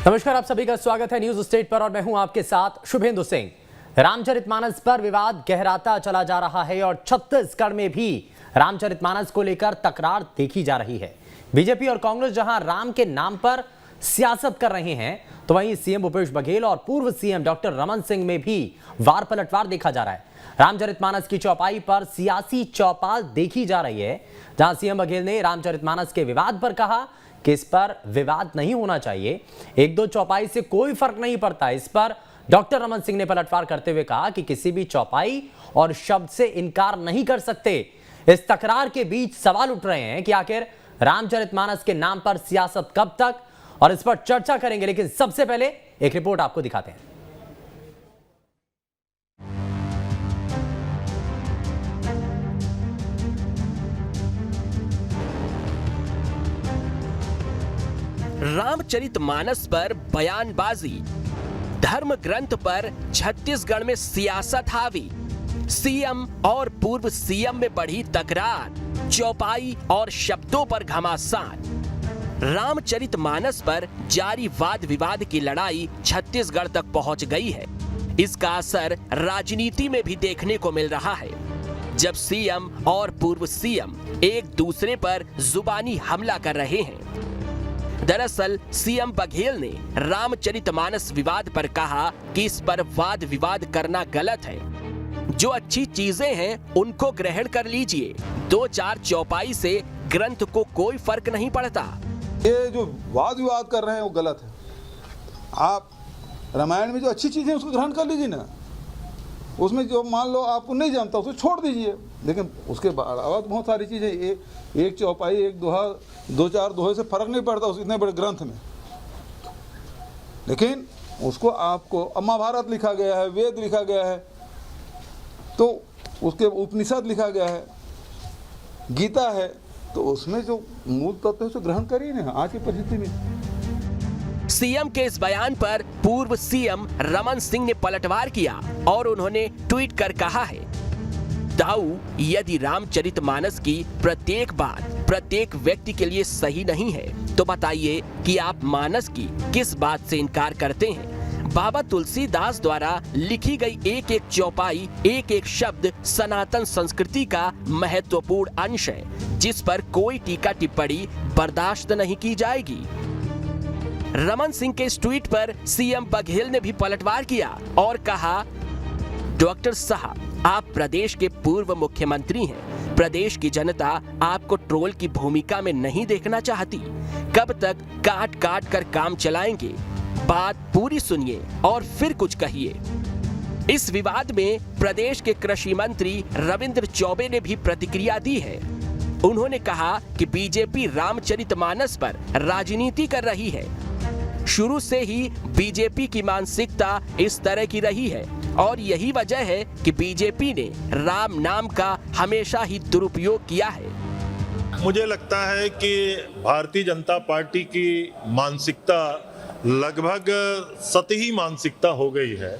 नमस्कार, आप सभी का स्वागत है न्यूज स्टेट पर और मैं हूं आपके साथ शुभेंदु सिंह। रामचरितमानस पर विवाद गहराता चला जा रहा है और छत्तीसगढ़ में भी रामचरितमानस को लेकर तकरार देखी जा रही है। बीजेपी और कांग्रेस जहां राम के नाम पर सियासत कर रहे हैं, तो वहीं सीएम भूपेश बघेल और पूर्व सीएम डॉक्टर रमन सिंह में भी वार पलटवार देखा जा रहा है। रामचरितमानस की चौपाई पर सियासी चौपाल देखी जा रही है, जहां सीएम बघेल ने रामचरितमानस के विवाद पर कहा कि इस पर विवाद नहीं होना चाहिए, एक दो चौपाई से कोई फर्क नहीं पड़ता। इस पर डॉक्टर रमन सिंह ने पलटवार करते हुए कहा कि किसी भी चौपाई और शब्द से इनकार नहीं कर सकते। इस तकरार के बीच सवाल उठ रहे हैं कि आखिर रामचरितमानस के नाम पर सियासत कब तक, और इस पर चर्चा करेंगे, लेकिन सबसे पहले एक रिपोर्ट आपको दिखाते हैं। रामचरितमानस पर बयानबाजी, धर्म ग्रंथ पर छत्तीसगढ़ में सियासत हावी, सीएम और पूर्व सीएम में बढ़ी तकरार, चौपाई और शब्दों पर घमासान। रामचरितमानस पर जारी वाद विवाद की लड़ाई छत्तीसगढ़ तक पहुंच गई है। इसका असर राजनीति में भी देखने को मिल रहा है, जब सीएम और पूर्व सीएम एक दूसरे पर जुबानी हमला कर रहे हैं। दरअसल सीएम बघेल ने रामचरितमानस विवाद पर कहा कि इस पर वाद विवाद करना गलत है। जो अच्छी चीजें हैं उनको ग्रहण कर लीजिए, दो चार चौपाई से ग्रंथ को कोई फर्क नहीं पड़ता। ये जो वाद विवाद कर रहे हैं वो गलत है। आप रामायण में जो अच्छी चीजें उसको ग्रहण कर लीजिए ना, उसमें जो मान लो आपको नहीं जानता उसको छोड़ दीजिए, लेकिन उसके अलावा बहुत सारी चीज़ें, एक चौपाई, एक दोहा, दो चार दोहे से फर्क नहीं पड़ता उस इतने बड़े ग्रंथ में। लेकिन उसको आपको महाभारत लिखा गया है, वेद लिखा गया है, तो उसके उपनिषद लिखा गया है, गीता है, तो उसमें जो मूल तत्व है उसे ग्रहण करिए ना आज की परिस्थिति में। सीएम के इस बयान पर पूर्व सीएम रमन सिंह ने पलटवार किया और उन्होंने ट्वीट कर कहा है, दाऊ, यदि रामचरितमानस की प्रत्येक बात प्रत्येक व्यक्ति के लिए सही नहीं है तो बताइए कि आप मानस की किस बात से इनकार करते हैं। बाबा तुलसीदास द्वारा लिखी गई एक एक चौपाई, एक एक शब्द सनातन संस्कृति का महत्वपूर्ण अंश है, जिस पर कोई टीका टिप्पणी बर्दाश्त नहीं की जाएगी। रमन सिंह के इस ट्वीट पर सीएम बघेल ने भी पलटवार किया और कहा, डॉक्टर साहब, आप प्रदेश के पूर्व मुख्यमंत्री हैं। प्रदेश की जनता आपको ट्रोल की भूमिका में नहीं देखना चाहती। कब तक काट काट कर काम चलाएंगे? बात पूरी सुनिए और फिर कुछ कहिए। इस विवाद में प्रदेश के कृषि मंत्री रविंद्र चौबे ने भी प्रतिक्रिया दी है। उन्होंने कहा कि बीजेपी रामचरितमानस पर राजनीति कर रही है। शुरू से ही बीजेपी की मानसिकता इस तरह की रही है और यही वजह है कि बीजेपी ने राम नाम का हमेशा ही दुरुपयोग किया है। मुझे लगता है कि भारतीय जनता पार्टी की मानसिकता लगभग सतही मानसिकता हो गई है।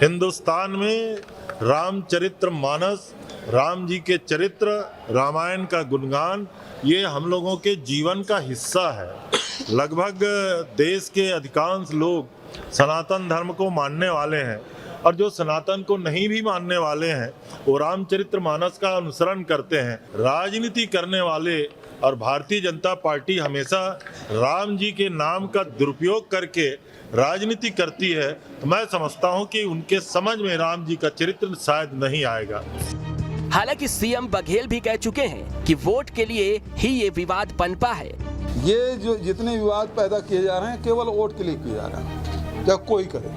हिंदुस्तान में रामचरितमानस, राम जी के चरित्र, रामायण का गुणगान, ये हम लोगों के जीवन का हिस्सा है। लगभग देश के अधिकांश लोग सनातन धर्म को मानने वाले हैं, और जो सनातन को नहीं भी मानने वाले हैं वो रामचरितमानस का अनुसरण करते हैं। राजनीति करने वाले और भारतीय जनता पार्टी हमेशा राम जी के नाम का दुरुपयोग करके राजनीति करती है, तो मैं समझता हूं कि उनके समझ में राम जी का चरित्र शायद नहीं आएगा। हालांकि सीएम बघेल भी कह चुके हैं कि वोट के लिए ही ये विवाद पनपा है। ये जो जितने विवाद पैदा किए जा रहे हैं केवल वोट के लिए किए जा रहे हैं, चाहे कोई करे।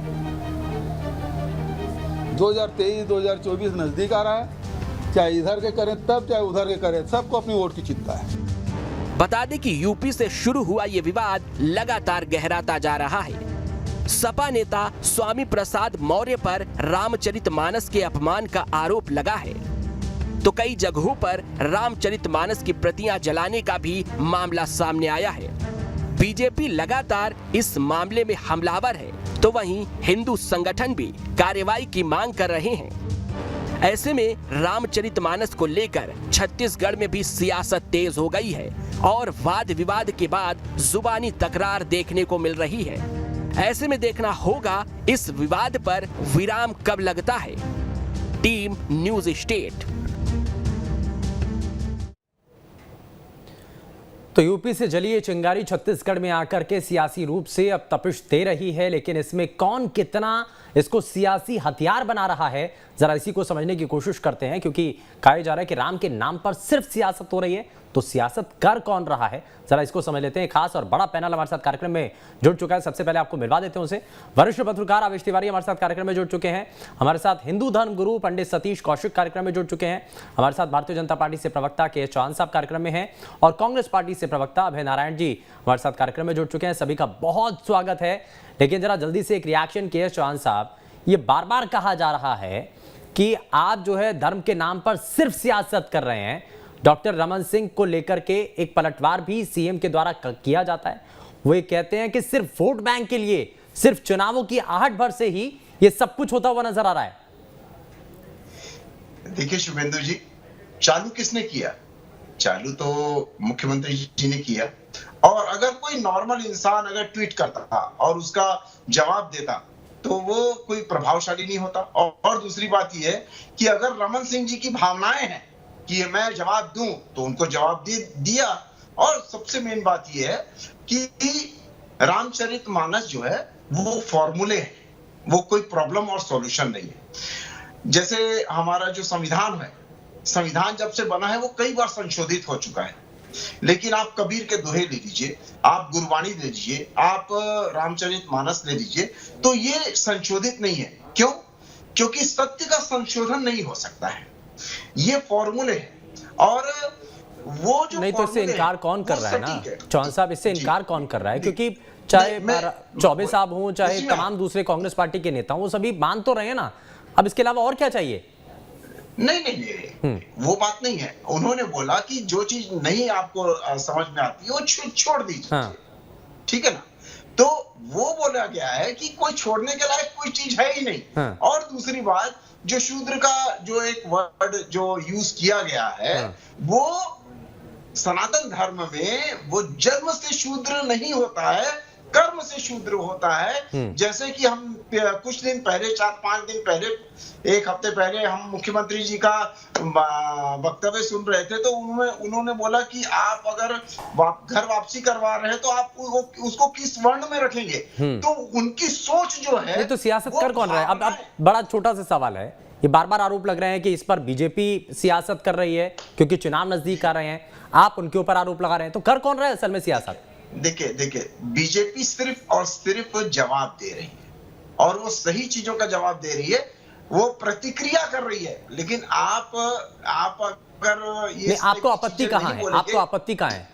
2023-2024 नजदीक आ रहा है, चाहे इधर के करें तब, चाहे उधर के करें, सबको अपनी वोट की चिंता है। बता दें कि यूपी से शुरू हुआ ये विवाद लगातार गहराता जा रहा है। सपा नेता स्वामी प्रसाद मौर्य पर रामचरितमानस के अपमान का आरोप लगा है, तो कई जगहों पर रामचरितमानस की प्रतियां जलाने का भी मामला सामने आया है। बीजेपी लगातार इस मामले में हमलावर है, तो वहीं हिंदू संगठन भी कार्रवाई की मांग कर रहे हैं। ऐसे में रामचरितमानस को लेकर छत्तीसगढ़ में भी सियासत तेज हो गई है और वाद विवाद के बाद जुबानी तकरार देखने को मिल रही है। ऐसे में देखना होगा इस विवाद पर विराम कब लगता है। Team news state. तो यूपी से जली ये चिंगारी छत्तीसगढ़ में आकर के सियासी रूप से अब तपिश दे रही है, लेकिन इसमें कौन कितना इसको सियासी हथियार बना रहा है, जरा इसी को समझने की कोशिश करते हैं। क्योंकि कहा जा रहा है कि राम के नाम पर सिर्फ सियासत हो रही है, तो सियासत कर कौन रहा है, जरा इसको समझ लेते हैं। खास और बड़ा पैनल हमारे साथ कार्यक्रम में जुड़ चुका है। सबसे पहले आपको मिलवा देते हैं उसे। वरिष्ठ पत्रकार आवेश तिवारी हमारे साथ कार्यक्रम में जुड़ चुके हैं। हमारे साथ हिंदू धर्म गुरु पंडित सतीश कौशिक कार्यक्रम में जुड़ चुके हैं। हमारे साथ भारतीय जनता पार्टी से प्रवक्ता के चौहान साहब कार्यक्रम में हैं और कांग्रेस पार्टी से प्रवक्ता अभय नारायण जी हमारे साथ कार्यक्रम में जुड़ चुके हैं। सभी का बहुत स्वागत है। लेकिन जरा जल्दी से एक रिएक्शन के चौहान साहब, ये बार बार कहा जा रहा है कि आप जो है धर्म के नाम पर सिर्फ सियासत कर रहे हैं। डॉक्टर रमन सिंह को लेकर के एक पलटवार भी सीएम के द्वारा किया जाता है। वो ये कहते हैं कि सिर्फ वोट बैंक के लिए, सिर्फ चुनावों की आहट भर से ही ये सब कुछ होता हुआ नजर आ रहा है। देखिए शुभेंदु जी, चालू किसने किया? चालू तो मुख्यमंत्री जी ने किया। और अगर कोई नॉर्मल इंसान अगर ट्वीट करता और उसका जवाब देता तो वो कोई प्रभावशाली नहीं होता। और दूसरी बात यह है कि अगर रमन सिंह जी की भावनाएं हैं कि मैं जवाब दूं तो उनको जवाब दिया। और सबसे मेन बात यह है कि रामचरितमानस जो है वो फॉर्मूले है, वो कोई प्रॉब्लम और सॉल्यूशन नहीं है। जैसे हमारा जो संविधान है, संविधान जब से बना है वो कई बार संशोधित हो चुका है। लेकिन आप कबीर के दोहे ले लीजिए, आप गुरबाणी ले लीजिए, आप रामचरितमानस ले लीजिए, तो ये संशोधित नहीं है। क्यों? क्योंकि सत्य का संशोधन नहीं हो सकता है, ये फॉर्मूले हैं। और वो जो नहीं तो इससे इनकार कौन कर रहा है ना चौहान साहब, इससे इनकार कौन कर रहा है? क्योंकि चाहे चौबे साहब हों, चाहे तमाम दूसरे कांग्रेस पार्टी के नेता, वो सभी मान तो रहे हैं ना। अब इसके अलावा और क्या चाहिए? नहीं, वो बात नहीं है। उन्होंने बोला कि जो चीज नहीं आपको समझ में आती है वो छोड़ दीजिए। हाँ। ठीक है ना? तो वो बोला गया है कि कोई छोड़ने के लायक कोई चीज है ही नहीं। हाँ। और दूसरी बात, जो शूद्र का जो एक वर्ड जो यूज किया गया है, हाँ। वो सनातन धर्म में वो जन्म से शूद्र नहीं होता है, कर्म से शूद्र होता है। जैसे कि हम कुछ दिन पहले, 4-5 दिन पहले, एक हफ्ते पहले हम मुख्यमंत्री जी का वक्तव्य सुन रहे थे, तो उन्होंने बोला कि आप अगर घर वापसी करवा रहे हैं तो आप उसको किस वर्ण में रखेंगे। तो उनकी सोच जो है, तो सियासत कर कौन रहा है? अब बड़ा छोटा सा सवाल है, ये बार बार आरोप लग रहे हैं कि इस पर बीजेपी सियासत कर रही है क्योंकि चुनाव नजदीक आ रहे हैं। आप उनके ऊपर आरोप लगा रहे हैं, तो कर कौन रहा है असल में सियासत? देखिए, बीजेपी सिर्फ और सिर्फ जवाब दे रही है और वो सही चीजों का जवाब दे रही है, वो प्रतिक्रिया कर रही है। लेकिन आप अगर ये आपको आपत्ति कहाँ है? आपको आपत्ति कहाँ है?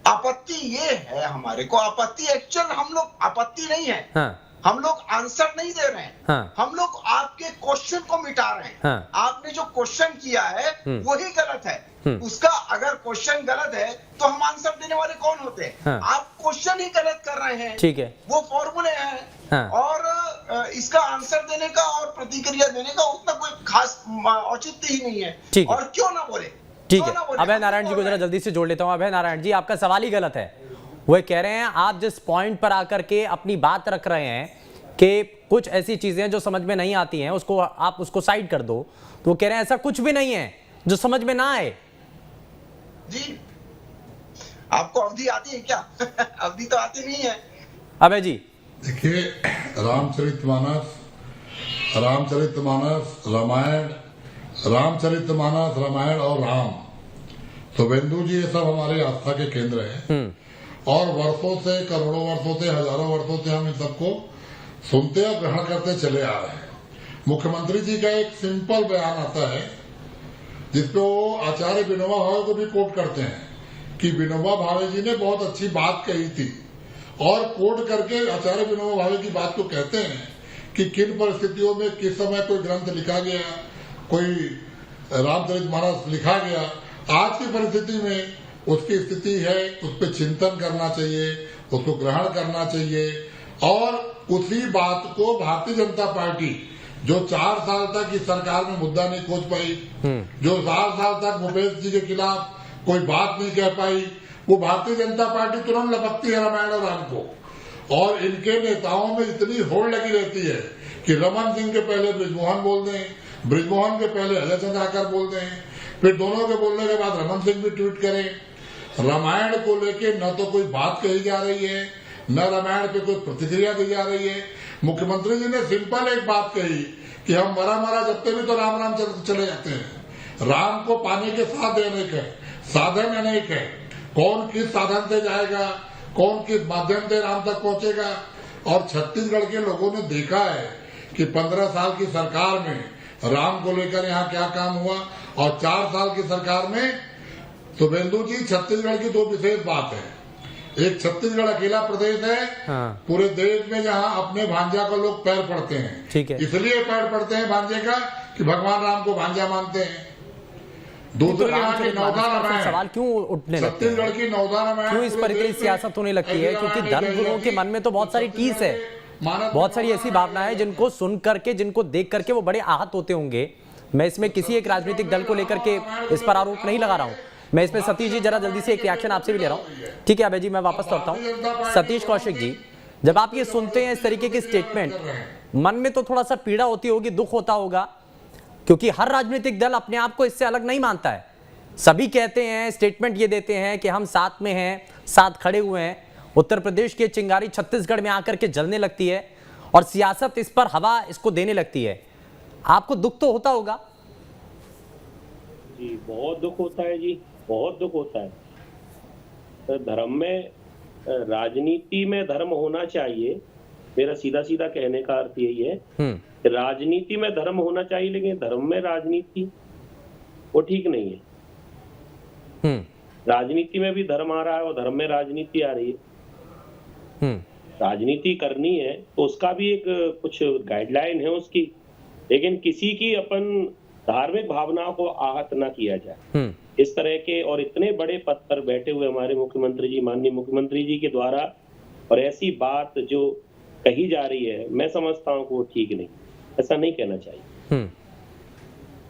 आपत्ति ये है, हमारे को आपत्ति एक्चुअल हम लोग आपत्ति नहीं है। हाँ। हम लोग आंसर नहीं दे रहे हैं। हाँ। हम लोग आपके क्वेश्चन को मिटा रहे हैं। हाँ। आपने जो क्वेश्चन किया है वही गलत है। उसका अगर क्वेश्चन गलत है तो हम आंसर देने वाले कौन होते हैं? हाँ। आप क्वेश्चन ही गलत कर रहे हैं। ठीक है, वो फॉर्मूले हैं। हाँ। और इसका आंसर देने का और प्रतिक्रिया देने का उतना कोई खास औचित्य ही नहीं है। और क्यों ना बोले? ठीक है, अभय नारायण जी को जरा जल्दी से जोड़ लेता हूं। अभय नारायण जी, आपका सवाल ही गलत है। वो कह रहे हैं, आप जिस पॉइंट पर आकर के अपनी बात रख रहे हैं कि कुछ ऐसी चीजें जो समझ में नहीं आती हैं उसको आप उसको साइड कर दो, तो वो कह रहे हैं ऐसा कुछ भी नहीं है जो समझ में ना आए। जी, आपको अवधि आती है क्या? अवधि तो आती नहीं है। अबे जी देखिए, रामचरितमानस, रामायण और राम, शुभेंदु जी, ये सब हमारे आस्था के केंद्र हैं। और वर्षों से, करोड़ों वर्षों से, हजारों वर्षों से हम इन सबको सुनते और ग्रहण करते चले आ रहे हैं। मुख्यमंत्री जी का एक सिंपल बयान आता है जिसपे वो आचार्य विनोबा भावे को भी कोट करते हैं कि विनोबा भावे जी ने बहुत अच्छी बात कही थी, और कोट करके आचार्य विनोबा भावे की बात को कहते हैं कि किन परिस्थितियों में किस समय कोई ग्रंथ लिखा गया, कोई रामचरितमानस लिखा गया। आज की परिस्थिति में उसकी स्थिति है, उस पर चिंतन करना चाहिए, उसको ग्रहण करना चाहिए। और उसी बात को भारतीय जनता पार्टी, जो 4 साल तक इस सरकार में मुद्दा नहीं खोज पाई, जो 4 साल तक भूपेश जी के खिलाफ कोई बात नहीं कह पाई, वो भारतीय जनता पार्टी तुरंत लपकती है रामायण और राम को। और इनके नेताओं में इतनी होड़ लगी रहती है कि रमन सिंह के पहले बृजमोहन बोल दें, बृजमोहन के पहले अजय चंद्र आकर बोल दें, फिर दोनों के बोलने के बाद रमन सिंह भी ट्वीट करें। रामायण को लेके न तो कोई बात कही जा रही है, न रामायण पे कोई प्रतिक्रिया दी जा रही है। मुख्यमंत्री जी ने सिंपल एक बात कही कि हम मरा जबते भी तो राम राम चले जाते हैं। राम को पाने के साथ अनेक है, साधन अनेक है। कौन किस साधन से जाएगा, कौन किस माध्यम से राम तक पहुंचेगा। और छत्तीसगढ़ के लोगों ने देखा है कि 15 साल की सरकार में राम को लेकर यहाँ क्या काम हुआ, और 4 साल की सरकार में शुभेंदु जी छत्तीसगढ़ की 2 विशेष बात है। एक, छत्तीसगढ़ अकेला प्रदेश है पूरे देश में जहाँ अपने भांजा को लोग पैर पड़ते हैं। ठीक है, इसलिए पैर पड़ते हैं भांजे का कि भगवान राम को भांजा मानते हैं। दूसरी यहाँ की नवदा रामायण, सवाल क्यों उठने लगते हैं? छत्तीसगढ़ की नवदा रामायण क्यों इस पर इतनी सियासत होने लगती है? क्योंकि धर्मगुरुओं के मन में तो बहुत सारी टीस है, बहुत सारी ऐसी भावनाएं जिनको सुन करके, जिनको देख करके वो बड़े आहत होते होंगे। मैं इसमें किसी एक राजनीतिक दल को लेकर के इस पर आरोप नहीं लगा रहा हूं। मैं इसमें सतीश जी जरा जल्दी से एक रिएक्शन आपसे भी ले रहा हूं। ठीक है अभय जी, मैं वापस लौटता हूं। सतीश कौशिक जी, जब आप ये सुनते हैं इस तरीके की स्टेटमेंट, मन में तो थोड़ा सा पीड़ा होती होगी, दुख होता होगा, क्योंकि हर राजनीतिक दल अपने आप को इससे अलग नहीं मानता है। सभी कहते हैं, स्टेटमेंट ये देते हैं कि हम साथ में हैं, साथ खड़े हुए हैं। उत्तर प्रदेश की चिंगारी छत्तीसगढ़ में आकर के जलने लगती है और सियासत इस पर हवा इसको देने लगती है। आपको दुख तो होता होगा? जी बहुत दुख होता है जी, बहुत दुख होता है। धर्म में, राजनीति में धर्म होना चाहिए। मेरा सीधा सीधा कहने का अर्थ यही है, राजनीति में धर्म होना चाहिए, लेकिन धर्म में राजनीति वो ठीक नहीं है। राजनीति में भी धर्म आ रहा है और धर्म में राजनीति आ रही है। राजनीति करनी है तो उसका भी एक कुछ गाइडलाइन है उसकी, लेकिन किसी की अपन धार्मिक भावनाओं को आहत ना किया जाए। इस तरह के और इतने बड़े पद पर बैठे हुए हमारे मुख्यमंत्री जी, माननीय मुख्यमंत्री जी के द्वारा और ऐसी बात जो कही जा रही है, मैं समझता हूँ कि वो ठीक नहीं, ऐसा नहीं कहना चाहिए।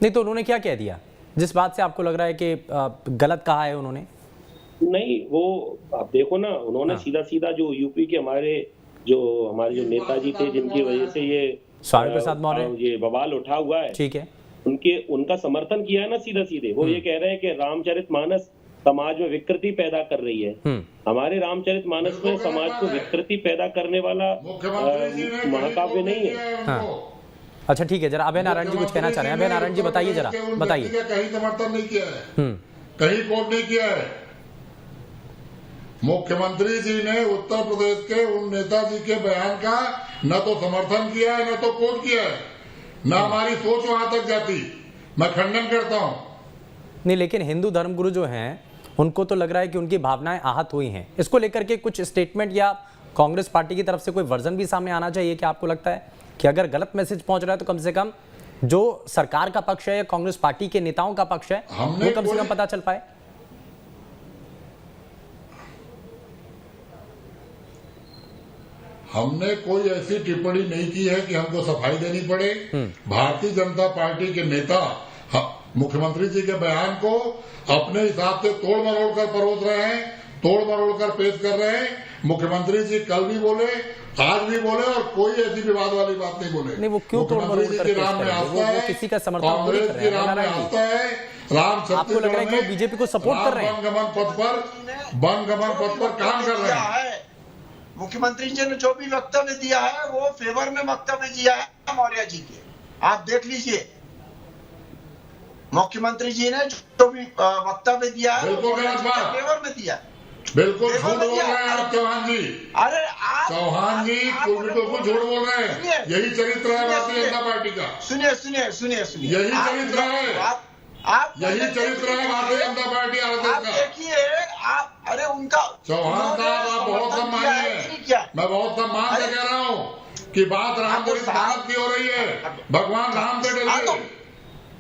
नहीं तो उन्होंने क्या कह दिया जिस बात से आपको लग रहा है कि गलत कहा है उन्होंने? नहीं, वो आप देखो ना, उन्होंने सीधा सीधा जो यूपी के हमारे जो नेताजी थे, जिनकी वजह से ये स्वामी प्रसाद मौर्य ये बवाल उठा हुआ है, ठीक है, उनका समर्थन किया है ना सीधा सीधे। वो ये कह रहे हैं कि रामचरितमानस समाज में विकृति पैदा कर रही है। हमारे रामचरितमानस में समाज को विकृति पैदा करने वाला महाकाव्य नहीं है। अच्छा ठीक है, जरा अभय नारायण जी कुछ कहना चाह रहे हैं। अभय नारायण जी बताइए, जरा बताइए। कहीं समर्थन नहीं किया है, कहीं कोट नहीं किया है। मुख्यमंत्री जी ने उत्तर प्रदेश के उन नेताजी के बयान का न तो समर्थन किया है, न तो कोट किया है, न हमारी सोच वहां तक जाती। मैं खंडन करता हूं। नहीं, लेकिन हिंदू धर्मगुरु जो हैं उनको तो लग रहा है कि उनकी भावनाएं आहत हुई हैं। इसको लेकर के कुछ स्टेटमेंट या कांग्रेस पार्टी की तरफ से कोई वर्जन भी सामने आना चाहिए? क्या आपको लगता है कि अगर गलत मैसेज पहुंच रहा है तो कम से कम जो सरकार का पक्ष है या कांग्रेस पार्टी के नेताओं का पक्ष है वो कम से कम पता चल पाए? हमने कोई ऐसी टिप्पणी नहीं की है कि हमको सफाई देनी पड़े। भारतीय जनता पार्टी के नेता मुख्यमंत्री जी के बयान को अपने हिसाब से तोड़ मरोड़ कर परोस रहे हैं, तोड़ मरोड़ कर पेश कर रहे हैं। मुख्यमंत्री जी कल भी बोले, आज भी बोले, और कोई ऐसी विवाद वाली बात नहीं बोले। नहीं, वो क्यों तोड़ मरोड़ कर पेश कर रहे हैं? वो किसी का समर्थन नहीं कर रहे हैं। राम आपको लग रहा है कि वो बीजेपी को सपोर्ट कर रहे हैं? वन गमन पथ पर काम कर रहे हैं। मुख्यमंत्री जी ने जो भी वक्तव्य दिया है वो फेवर में वक्तव्य दिया है मौर्य जी के। आप देख लीजिए, मुख्यमंत्री जी ने जो भी वक्तव्य दिया है फेवर में दिया। बिल्कुल झूठ बोल रहे हैं आप चौहान जी। अरे आप चौहान जी बिल्कुल झूठ बोल रहे हैं। यही चरित्र है भारतीय जनता पार्टी का। सुनिए यही चरित्र है, यही चरित्र है भारतीय जनता पार्टी आप देखिए। आप अरे उनका चौहान साहब आप बहुत सम्मानीय है, मैं बहुत सम्मान से कह रहा हूँ कि बात रामचरितमानस की हो रही है। भगवान राम से डरिए।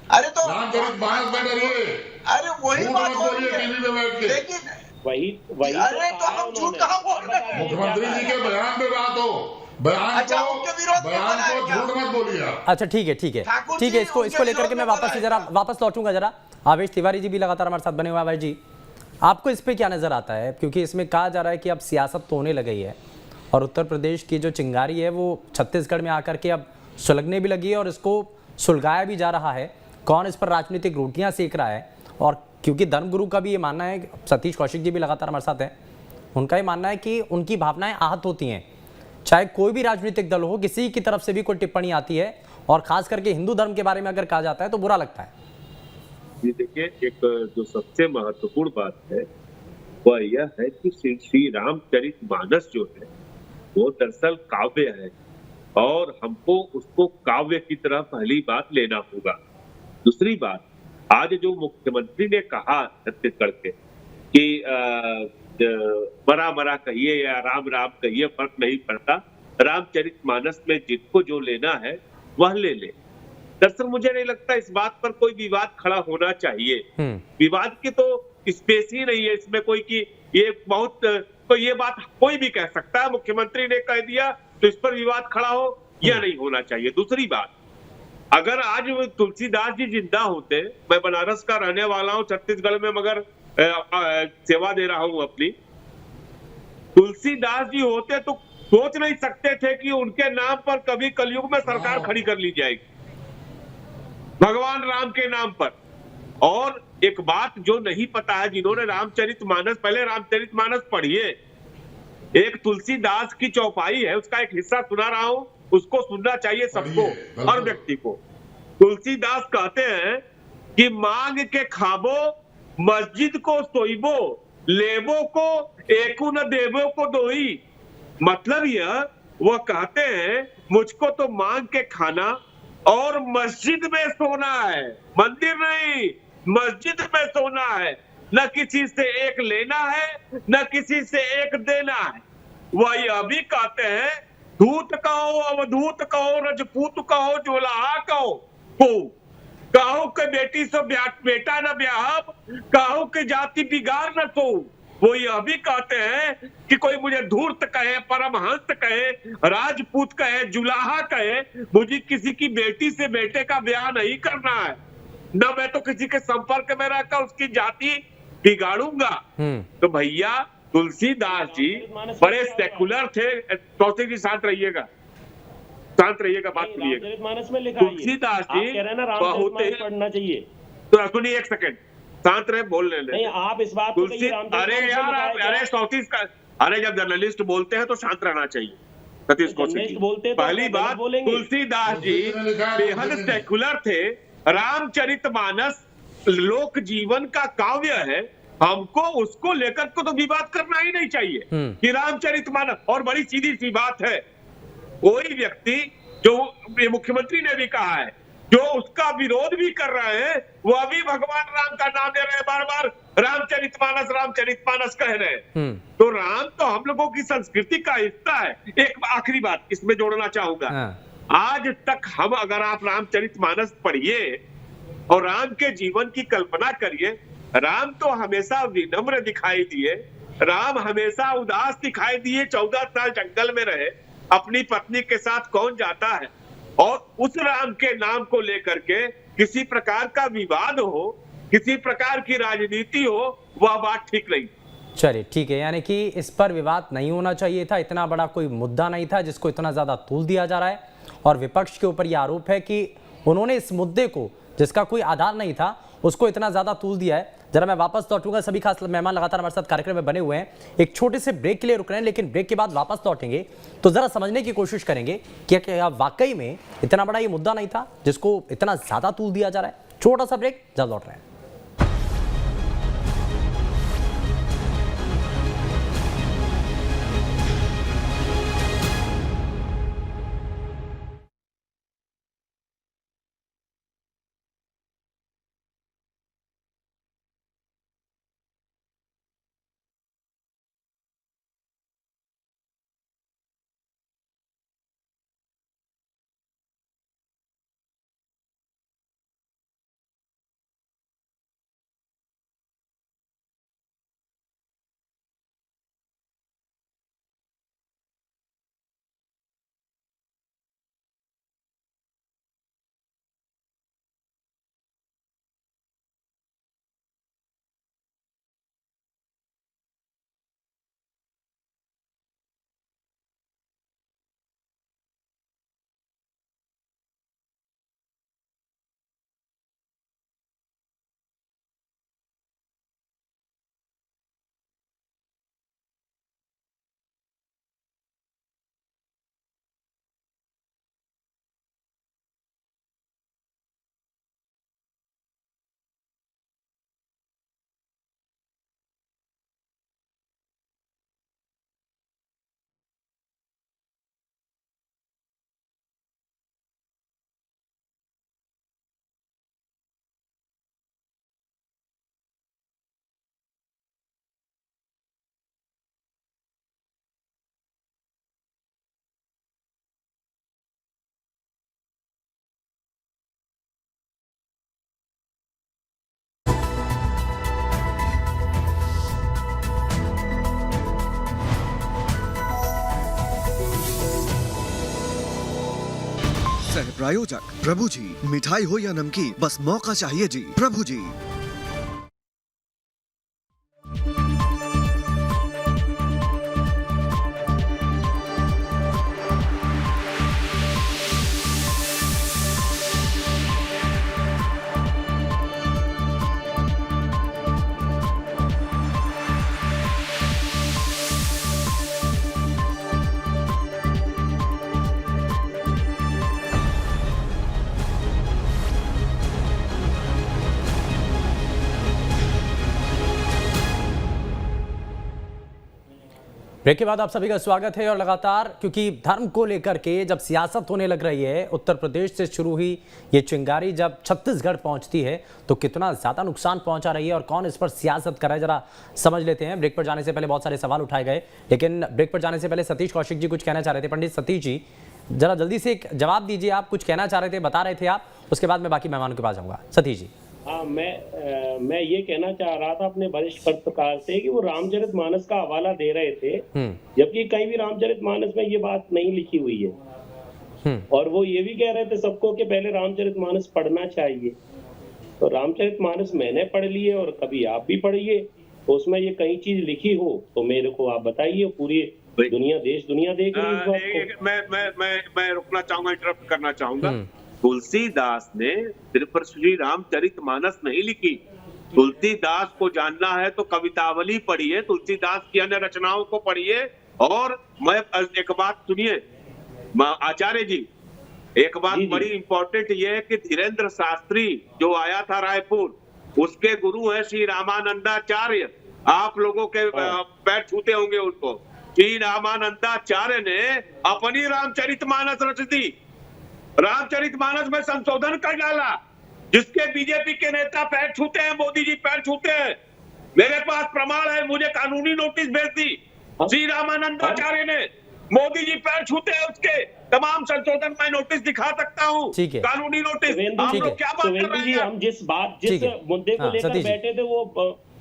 अरे तो रामचरितमानस से डरिए। अरे वही बात हो रही है टीवी पे बैठ के। लेकिन वही अरे तो हम झूठ कहाँ बोल रहे हैं? मुख्यमंत्री जी के बयान पे बात हो, बयान को झूठ मत बोलिए। अच्छा ठीक है, इसको लेकर के मैं वापस लौटूंगा। जरा आवेश तिवारी जी भी लगातार हमारे साथ बने हुए। आवेश जी, आपको इस पे क्या नजर आता है? क्योंकि इसमें कहा जा रहा है कि अब सियासत तो होने लगी है और उत्तर प्रदेश की जो चिंगारी है वो छत्तीसगढ़ में आकर के अब सुलगने भी लगी है और इसको सुलगाया भी जा रहा है। कौन इस पर राजनीतिक रोटियां सेक रहा है, और क्योंकि धर्मगुरु का भी ये मानना है, सतीश कौशिक जी भी लगातार हमारे साथ हैं, उनका ये मानना है कि उनकी भावनाएं आहत होती हैं, चाहे कोई भी राजनीतिक दल हो, किसी की तरफ से भी कोई टिप्पणी आती है और खास करके हिंदू धर्म के बारे में अगर कहा जाता है तो बुरा लगता है। ये देखिए, एक जो सबसे महत्वपूर्ण बात है वह यह है कि श्री रामचरितमानस जो है वो दरअसल काव्य है और हमको उसको काव्य की तरह पहली बात लेना होगा। दूसरी बात, आज जो मुख्यमंत्री ने कहा छत्तीसगढ़ के कि मरा मरा कहिए या राम राम कहिए, फर्क नहीं पड़ता, रामचरितमानस में जिनको जो लेना है वह ले ले। दरअसल मुझे नहीं लगता इस बात पर कोई विवाद खड़ा होना चाहिए। विवाद की तो स्पेस ही नहीं है इसमें कोई, कि ये बहुत, तो ये बात कोई भी कह सकता है, मुख्यमंत्री ने कह दिया तो इस पर विवाद खड़ा हो, यह नहीं होना चाहिए। दूसरी बात, अगर आज तुलसीदास जी जिंदा होते, मैं बनारस का रहने वाला हूं, छत्तीसगढ़ में मगर सेवा दे रहा हूं अपनी, तुलसीदास जी होते तो सोच नहीं सकते थे कि उनके नाम पर कभी कलयुग में सरकार खड़ी कर ली जाएगी, भगवान राम के नाम पर। और एक बात जो नहीं पता है, जिन्होंने रामचरितमानस, पहले रामचरितमानस पढ़िए, एक तुलसीदास की चौपाई है, उसका एक हिस्सा सुना रहा हूं, उसको सुनना चाहिए सबको, हर व्यक्ति को। तुलसीदास कहते हैं कि मांग के खाबो, मस्जिद को सोइबो, लेबो को एकू न देवो को दोई। मतलब यह, वह कहते हैं मुझको तो मांग के खाना और मस्जिद में सोना है, मंदिर नहीं, मस्जिद में सोना है, न किसी से एक लेना है न किसी से एक देना है। वह यह भी कहते हैं, धूत कहो, अवधूत कहो, रजपूत कहो, जोलाहा कहो के बेटी से बेटा न ब्याहब, कहो के जाति बिगाड़ न सो। वो यह भी कहते हैं कि कोई मुझे धूर्त कहे, परमहंस कहे, राजपूत कहे, जुलाहा कहे, मुझे किसी की बेटी से बेटे का ब्याह नहीं करना है, न मैं तो किसी के संपर्क में रहकर उसकी जाति बिगाड़ूंगा। तो भैया तुलसीदास जी बड़े सेकुलर थे। कौशिक जी शांत रहिएगा, शांत रहिएगा, बात सुनिएगा। रामचरितमानस में लिखा तुलसीदास जी बहुत, पढ़ना चाहिए। तो सुनिए एक सेकंड, शांत रहे, बोलने ले। नहीं, आप इस बात को तुलसी, अरे यार, अरे सौतीस का, अरे जब जर्नलिस्ट बोलते हैं तो शांत रहना चाहिए। सतीश कौशिक जी, पहली बात, तुलसीदास जी बेहद सेकुलर थे। रामचरितमानस लोक जीवन का काव्य है, हमको उसको लेकर को तो विवाद करना ही नहीं चाहिए कि रामचरितमानस। और बड़ी सीधी सी बात है, कोई व्यक्ति, जो मुख्यमंत्री ने भी कहा है, जो उसका विरोध भी कर रहे हैं, वह भी भगवान राम का नाम ले रहे हैं, बार बार रामचरितमानस रामचरितमानस कह रहे हैं। तो राम तो हम लोगों की संस्कृति का हिस्सा है। एक आखिरी बात इसमें जोड़ना चाहूंगा, आज तक हम, अगर आप रामचरितमानस पढ़िए और राम के जीवन की कल्पना करिए, राम तो हमेशा विनम्र दिखाई दिए, राम हमेशा उदास दिखाई दिए। 14 साल जंगल में रहे, अपनी पत्नी के साथ कौन जाता है? और उस राम के नाम को लेकर के किसी प्रकार का विवाद हो, किसी प्रकार की राजनीति हो, वह बात ठीक नहीं। चलिए ठीक है, यानी कि इस पर विवाद नहीं होना चाहिए था, इतना बड़ा कोई मुद्दा नहीं था जिसको इतना ज्यादा तूल दिया जा रहा है। और विपक्ष के ऊपर यह आरोप है कि उन्होंने इस मुद्दे को, जिसका कोई आधार नहीं था, उसको इतना ज्यादा तूल दिया है। जरा मैं वापस लौटूंगा, सभी खास मेहमान लगातार हमारे साथ कार्यक्रम में बने हुए हैं, एक छोटे से ब्रेक के लिए रुक रहे हैं, लेकिन ब्रेक के बाद वापस लौटेंगे तो जरा समझने की कोशिश करेंगे कि क्या वाकई में इतना बड़ा ये मुद्दा नहीं था जिसको इतना ज्यादा तूल दिया जा रहा है। छोटा सा ब्रेक, जल्द लौट रहे हैं। सह प्रायोजक प्रभु जी। मिठाई हो या नमकीन, बस मौका चाहिए जी। प्रभु जी। ब्रेक के बाद आप सभी का स्वागत है। और लगातार क्योंकि धर्म को लेकर के जब सियासत होने लग रही है, उत्तर प्रदेश से शुरू हुई ये चिंगारी जब छत्तीसगढ़ पहुंचती है तो कितना ज्यादा नुकसान पहुंचा रही है और कौन इस पर सियासत कर रहा है, जरा समझ लेते हैं। ब्रेक पर जाने से पहले बहुत सारे सवाल उठाए गए, लेकिन ब्रेक पर जाने से पहले सतीश कौशिक जी कुछ कहना चाह रहे थे। पंडित सतीश जी, जरा जल्दी से एक जवाब दीजिए। आप कुछ कहना चाह रहे थे, बता रहे थे आप, उसके बाद मैं बाकी मेहमानों के पास जाऊंगा। सतीश जी। हाँ, मैं ये कहना चाह रहा था अपने वरिष्ठ पत्रकार से कि वो रामचरितमानस का हवाला दे रहे थे, जबकि कहीं भी रामचरितमानस में ये बात नहीं लिखी हुई है। और वो ये भी कह रहे थे सबको कि पहले रामचरितमानस पढ़ना चाहिए। तो रामचरितमानस मैंने पढ़ ली है और कभी आप भी पढ़िए, तो उसमें ये कहीं चीज लिखी हो तो मेरे को आप बताइए। पूरी दुनिया, देश दुनिया देख रही है इस बात को। मैं रुकना चाहूंगा, इंटरप्ट करना चाहूंगा। तुलसीदास ने सिर्फ श्री रामचरितमानस नहीं लिखी। तुलसीदास को जानना है तो कवितावली पढ़िए, तुलसीदास की अन्य रचनाओं को पढ़िए। और मैं एक बात सुनिए आचार्य जी, एक बात बड़ी इंपॉर्टेंट ये है कि धीरेन्द्र शास्त्री जो आया था रायपुर, उसके गुरु है श्री रामानंदाचार्य। आप लोगों के पैर छूते होंगे उनको। श्री रामानंदाचार्य ने अपनी रामचरितमानस रच दी, रामचरितमानस में संशोधन कर डाला, जिसके बीजेपी के नेता पैर छूते हैं, मोदी जी पैर छूते हैं। मेरे पास प्रमाण है, मुझे कानूनी नोटिस भेज दी श्री रामानंदाचार्य ने। मोदी जी पैर छूते हैं, उसके तमाम संशोधन मैं नोटिस दिखा सकता हूँ, कानूनी नोटिस। आप लोग क्या बात कर रहे हैं? हम जिस मुद्दे को लेकर बैठे थे वो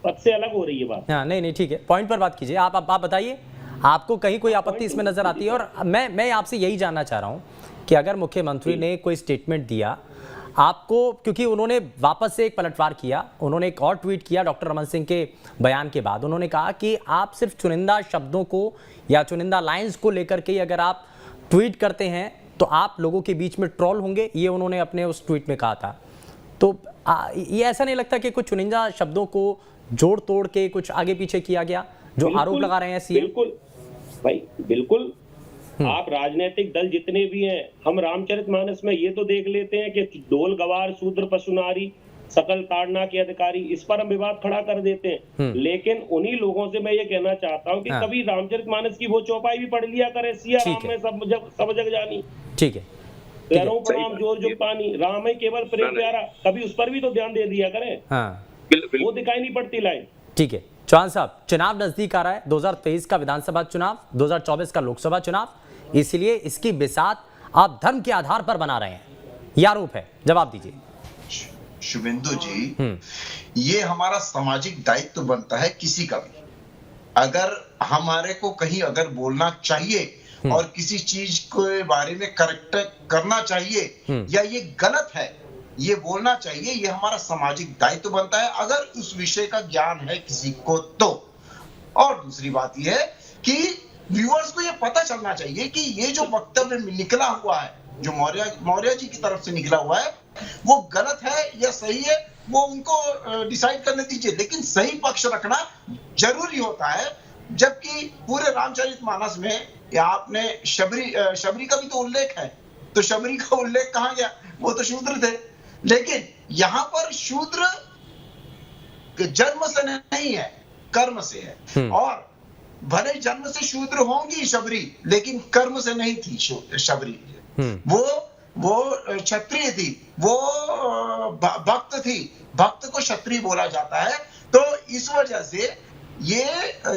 पद से अलग हो रही है बात। हाँ, नहीं ठीक है, पॉइंट पर बात कीजिए। आप बताइए, आपको कहीं कोई आपत्ति इसमें नजर आती है? और मैं आपसे यही जानना चाह रहा हूँ कि अगर मुख्यमंत्री ने कोई स्टेटमेंट दिया आपको, क्योंकि उन्होंने वापस से एक पलटवार किया, उन्होंने एक और ट्वीट किया डॉक्टर रमन सिंह के बयान के बाद। उन्होंने कहा कि आप सिर्फ चुनिंदा शब्दों को या चुनिंदा लाइंस को लेकर के अगर आप ट्वीट करते हैं तो आप लोगों के बीच में ट्रोल होंगे, ये उन्होंने अपने उस ट्वीट में कहा था। तो ये ऐसा नहीं लगता कि कुछ चुनिंदा शब्दों को जोड़ तोड़ के कुछ आगे पीछे किया गया, जो आरोप लगा रहे हैं सीएम? बिल्कुल भाई, बिल्कुल। आप राजनीतिक दल जितने भी हैं, हम रामचरितमानस में ये तो देख लेते हैं कि डोल गवार शूद्र पशु नारी सकल ताड़ना के अधिकारी, इस पर हम विवाद खड़ा कर देते हैं। लेकिन उन्हीं लोगों से मैं ये कहना चाहता हूँ कि कभी रामचरितमानस की वो चौपाई भी पढ़ लिया करें, सिया राम में सब जग जानी। ठीक है, प्यारों पर राम जोर जो पानी, राम है केवल प्रेम प्यारा, कभी उस पर भी तो ध्यान दे दिया करें। वो दिखाई नहीं पड़ती लाइन। ठीक है चौहान साहब, चुनाव नजदीक आ रहा है, 2023 का विधानसभा चुनाव, 2024 का लोकसभा चुनाव, इसलिए इसकी बिसात आप धर्म के आधार पर बना रहे हैं, यह आरोप है, जवाब दीजिए। शुभेंदु जी, ये हमारा सामाजिक दायित्व बनता है किसी का भी। अगर हमारे को कहीं अगर बोलना चाहिए और किसी चीज के बारे में करेक्ट करना चाहिए या ये गलत है ये बोलना चाहिए, ये हमारा सामाजिक दायित्व बनता है अगर उस विषय का ज्ञान है किसी को तो। और दूसरी बात यह है कि व्यूअर्स को ये पता चलना चाहिए कि ये जो वक्तव्य निकला हुआ है, जो मौर्य जी की तरफ से निकला हुआ है, वो गलत है या सही है, वो उनको डिसाइड करने दीजिए। लेकिन सही पक्ष रखना जरूरी होता है। जबकि पूरे रामचरितमानस में आपने शबरी का भी तो उल्लेख है, तो शबरी का उल्लेख कहाँ गया? वो तो शूद्र थे। लेकिन यहां पर शूद्र जन्म से नहीं है, कर्म से है। और भले जन्म से शूद्र होंगी शबरी, लेकिन कर्म से नहीं थी शबरी। वो क्षत्रिय थी, वो भक्त थी, भक्त को क्षत्रिय बोला जाता है। तो इस वजह से ये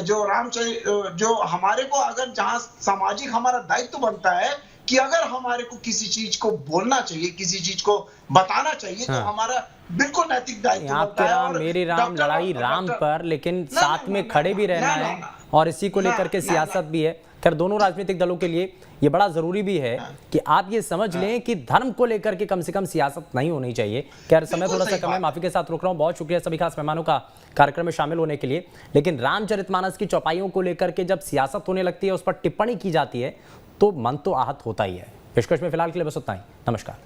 जो हमारे को अगर जहां सामाजिक हमारा दायित्व बनता है कि अगर हमारे को किसी चीज को बोलना चाहिए, किसी चीज को बताना चाहिए, तो हमारा बिल्कुल नैतिक दायित्व बनता है। राम मेरी राम लड़ाई राम पर, लेकिन साथ में खड़े भी रहना है और इसी को लेकर के सियासत भी है। खैर दोनों राजनीतिक दलों के लिए ये बड़ा जरूरी भी है कि आप ये समझ लें कि धर्म को लेकर के कम से कम सियासत नहीं होनी चाहिए। खैर समय थोड़ा सा कम है, माफी के साथ रुक रहा हूं। बहुत शुक्रिया सभी खास मेहमानों का कार्यक्रम में शामिल होने के लिए। लेकिन रामचरितमानस की चौपाइयों को लेकर के जब सियासत होने लगती है, उस पर टिप्पणी की जाती है, तो मन तो आहत होता ही है। पेशकश में फिलहाल के लिए बस उतना ही। नमस्कार।